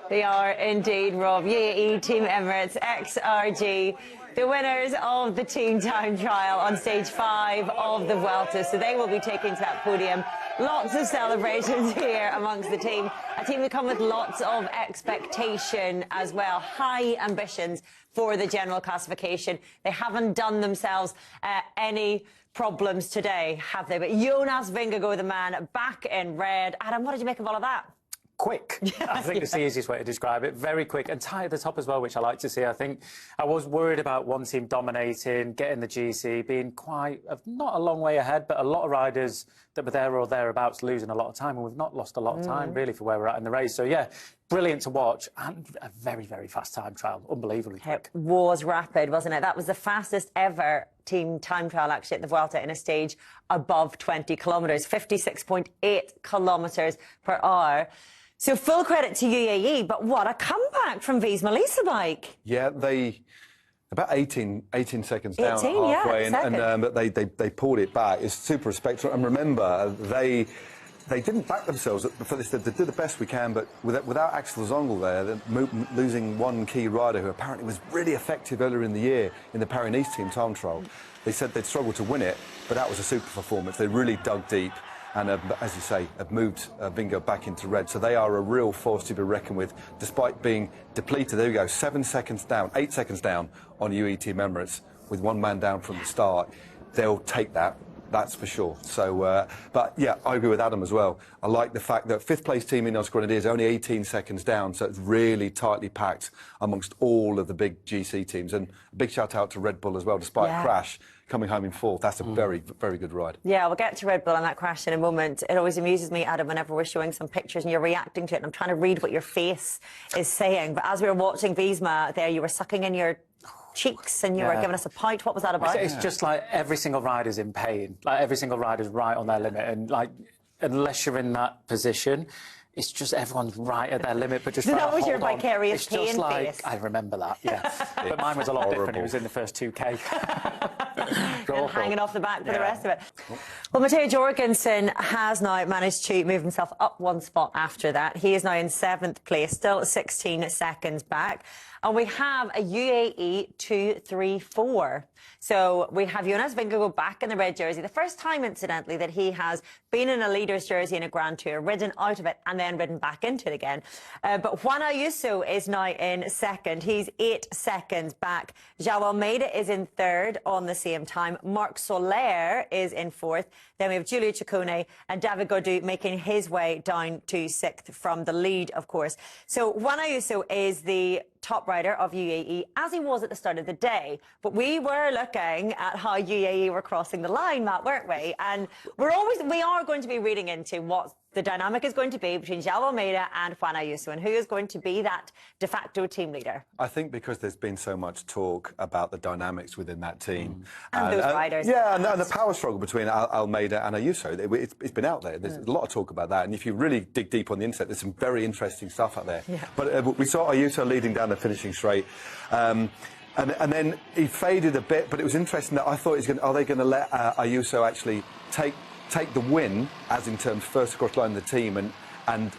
They are indeed, Rob. UAE Team Emirates, XRG, the winners of the team time trial on stage 5 of the Vuelta. So they will be taking to that podium. Lots of celebrations here amongst the team. A team that come with lots of expectation as well. High ambitions for the general classification. They haven't done themselves any problems today, have they? But Jonas Vingegaard, the man, back in red. Adam, what did you make of all of that? Quick. I think it's the easiest way to describe it. Very quick and tight at the top as well, which I like to see. I think I was worried about one team dominating, getting the GC, being quite, not a long way ahead, but a lot of riders that were there or thereabouts losing a lot of time, and we've not lost a lot of time, really, for where we're at in the race. So, yeah, brilliant to watch, and a very, very fast time trial. Unbelievably quick. It was rapid, wasn't it? That was the fastest ever team time trial, actually, at the Vuelta in a stage above 20 kilometres, 56.8 kilometres per hour. So full credit to UAE, but what a comeback from Visma Lease bike. Yeah, they about 18 seconds down halfway, yeah, but they pulled it back. It's super respectful. And remember, they didn't back themselves for this. They did the best we can, but without Axel Zongel there, losing one key rider who apparently was really effective earlier in the year in the Paris-Nice team time trial. They said they'd struggled to win it, but that was a super performance. They really dug deep. And, as you say, have moved Vingegaard back into red. So they are a real force to be reckoned with, despite being depleted. There we go, 7 seconds down, 8 seconds down on UAE Team Emirates, with one man down from the start. They'll take that, that's for sure. So, but, yeah, I agree with Adam as well. I like the fact that fifth-place team Ineos Grenadiers only 18 seconds down, so it's really tightly packed amongst all of the big GC teams. And a big shout-out to Red Bull as well, despite a crash. Coming home in fourth, that's a very, very good ride. Yeah, we'll get to Red Bull and that crash in a moment. It always amuses me, Adam, whenever we're showing some pictures and you're reacting to it, and I'm trying to read what your face is saying. But as we were watching Visma there, you were sucking in your cheeks and you were giving us a pint. What was that about? It's just like every single rider's in pain. Like every single rider's right on their limit. And, like, unless you're in that position, it's just everyone's right at their limit, but just that was your vicarious pain just like, face. I remember that, yeah. But mine was a lot different. It was in the first 2K. And hanging off the back for the rest of it. Well, Matteo Jorgensen has now managed to move himself up one spot after that. He is now in 7th place, still 16 seconds back. And we have a UAE 2-3-4. So we have Jonas Vingegaard back in the red jersey. The first time, incidentally, that he has been in a leader's jersey in a Grand Tour, ridden out of it and then ridden back into it again. But Juan Ayuso is now in 2nd. He's 8 seconds back. João Almeida is in 3rd on the same time. Marc Soler is in 4th. Then we have Giulio Ciccone and David Gaudu making his way down to 6th from the lead, of course. So Juan Ayuso is the top rider of UAE, as he was at the start of the day. But we were looking at how UAE were crossing the line, Matt, weren't we? And we are going to be reading into what the dynamic is going to be between João Almeida and Juan Ayuso, and who is going to be that de facto team leader. I think because there's been so much talk about the dynamics within that team. And those riders. Yeah, and the power struggle between Almeida and Ayuso, it's been out there. There's a lot of talk about that. And if you really dig deep on the internet, there's some very interesting stuff out there. Yeah. But we saw Ayuso leading down the finishing straight. And then he faded a bit, but it was interesting that I thought are they going to let Ayuso actually take the win, as in terms first across the line of the team, and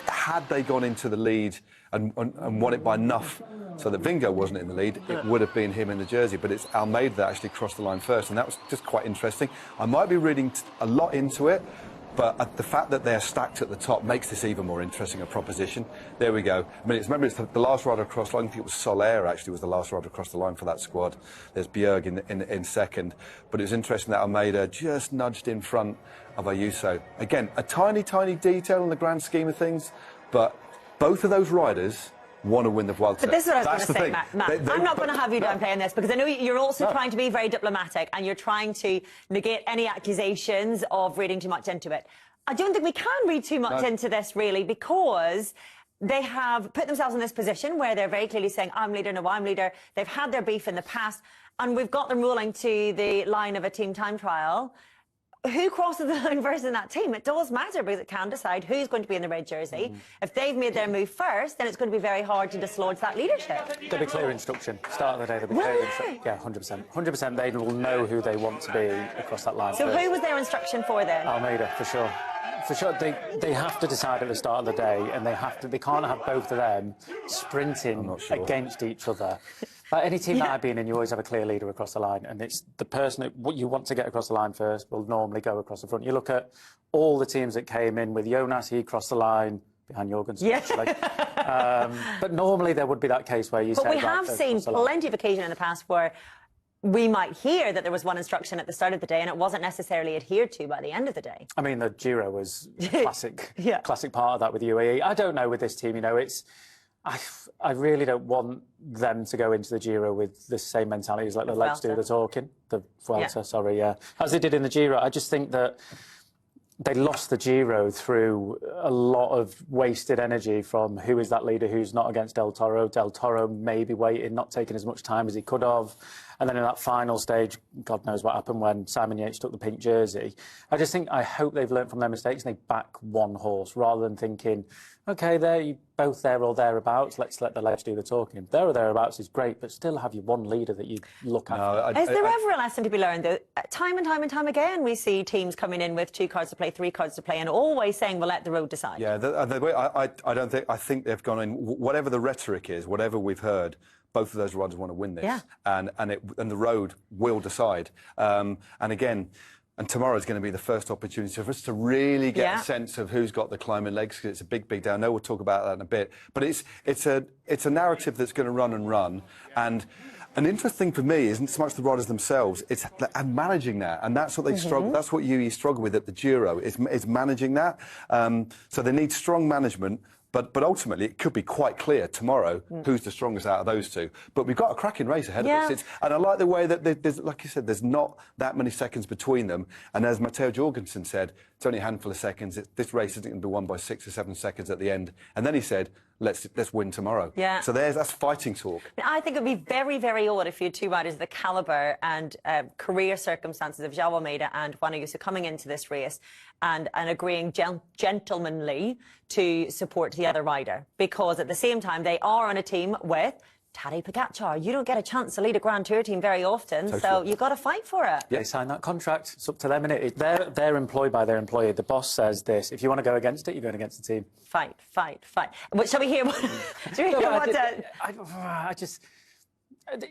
had they gone into the lead and won it by enough so that Vingegaard wasn't in the lead, it would have been him in the jersey, but it's Almeida that actually crossed the line first, and that was just quite interesting. I might be reading a lot into it, but the fact that they're stacked at the top makes this even more interesting a proposition. There we go. I mean, remember, it's the last rider across the line. I think it was Soler, actually, was the last rider across the line for that squad. There's Bjerg in 2nd. But it was interesting that Almeida just nudged in front of Ayuso. Again, a tiny, tiny detail in the grand scheme of things, but both of those riders want to win the Vuelta. But this is what I was going to say, Matt. I'm not going to have you downplaying this, because I know you're also trying to be very diplomatic and you're trying to negate any accusations of reading too much into it. I don't think we can read too much into this, really, because they have put themselves in this position where they're very clearly saying, I'm leader, no, I'm leader. They've had their beef in the past, and we've got them rolling to the line of a team time trial. Who crosses the line first in that team? It does matter, because it can decide who's going to be in the red jersey. If they've made their move first, then it's going to be very hard to dislodge that leadership. There'll be clear instruction. Start of the day, there'll be clear instruction. Yeah, 100%. 100%, they will know who they want to be across that line. So who was their instruction for then? Almeida, for sure. For sure, they have to decide at the start of the day, and they can't have both of them sprinting against each other. Like any team that I've been in, you always have a clear leader across the line, and it's the person that what you want to get across the line first will normally go across the front. You look at all the teams that came in with Jonas, he crossed the line behind Jorgensen, actually. But normally there would be that case where you say... But we have seen plenty of occasion in the past where we might hear that there was one instruction at the start of the day and it wasn't necessarily adhered to by the end of the day. I mean, the Giro was classic, classic part of that with UAE. I don't know with this team, you know, it's... I really don't want them to go into the Giro with the same mentality as like the let's do the talking, the Vuelta, sorry, as they did in the Giro. I just think that they lost the Giro through a lot of wasted energy from who is that leader who's not against Del Toro. Del Toro maybe waiting, not taking as much time as he could have. And then in that final stage, God knows what happened when Simon Yates took the pink jersey. I hope they've learned from their mistakes and they back one horse rather than thinking, OK, they're both there or thereabouts, let's let the legs do the talking. There or thereabouts is great, but still have you one leader that you look at. Is there ever a lesson to be learned, though? Time and time and time again, we see teams coming in with 2 cards to play, 3 cards to play, and always saying, well, let the road decide. Yeah, I think they've gone in, whatever the rhetoric is, whatever we've heard, both of those riders want to win this, and the road will decide. And again, and tomorrow is going to be the first opportunity for us to really get a sense of who's got the climbing legs, because it's a big, big day. I know we'll talk about that in a bit, but it's a narrative that's going to run and run. And an interesting for me isn't so much the riders themselves; it's managing that, and that's what they struggle. That's what UAE struggle with at the Giro is managing that. So they need strong management. But ultimately, it could be quite clear tomorrow who's the strongest out of those two. But we've got a cracking race ahead of us. And I like the way that, there's, like you said, there's not that many seconds between them. And as Matteo Jorgensen said, it's only a handful of seconds. This race isn't going to be won by 6 or 7 seconds at the end. And then he said, let's win tomorrow. Yeah. So that's fighting talk. I think it would be very, very odd if you had 2 riders of the calibre and career circumstances of João Almeida and Juan Ayuso coming into this race and agreeing gentlemanly to support the other rider, because at the same time they are on a team with Tadej Pogačar. You don't get a chance to lead a Grand Tour team very often, so you've got to fight for it. Yeah, they sign that contract. It's up to them, innit? They're employed by their employer. The boss says this. If you want to go against it, you're going against the team. Fight, fight, fight. Shall we hear what...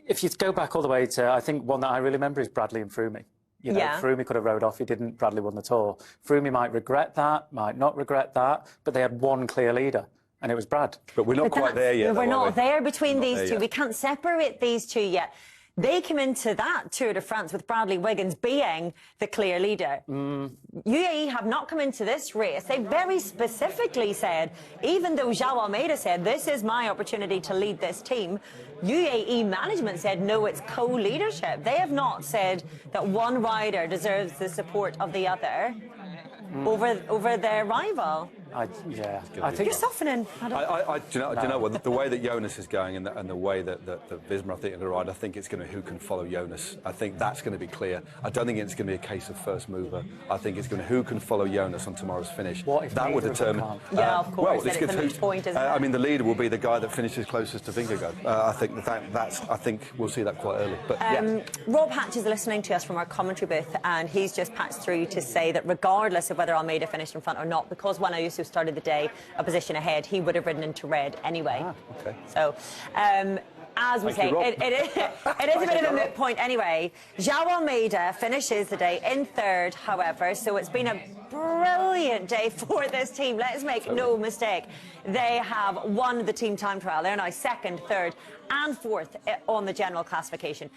If you go back all the way to, I think one that I really remember is Bradley and Froome. You know, Froome could have rode off. He didn't. Bradley won the Tour. Froome might regret that, might not regret that, but they had one clear leader, and it was Brad. But we're not quite there yet. We're not there between these two. We can't separate these two yet. They came into that Tour de France with Bradley Wiggins being the clear leader. UAE have not come into this race. They very specifically said, even though João Almeida said, this is my opportunity to lead this team, UAE management said, no, it's co-leadership. They have not said that one rider deserves the support of the other over their rival. I think you're softening. Do you know what? The way that Jonas is going and the way that Visma, I think, are going to ride, I think it's going to be who can follow Jonas. I think that's going to be clear. I don't think it's going to be a case of first mover. I think it's going to who can follow Jonas on tomorro's finish. What if that would determine? Yeah, of course. Well, it's a moot point, isn't it? I mean, the leader will be the guy that finishes closest to Vingegaard. I think we'll see that quite early. But Rob Hatch is listening to us from our commentary booth, and he's just patched through to say that regardless of whether Almeida finished in front or not, because Juan Ayuso started the day a position ahead, he would have ridden into red anyway. Okay. So, as we say, it is a bit of a moot point anyway. João Almeida finishes the day in 3rd, however, so it's been a brilliant day for this team. Let's make no mistake. They have won the team time trial. They're now 2nd, 3rd and 4th on the general classification.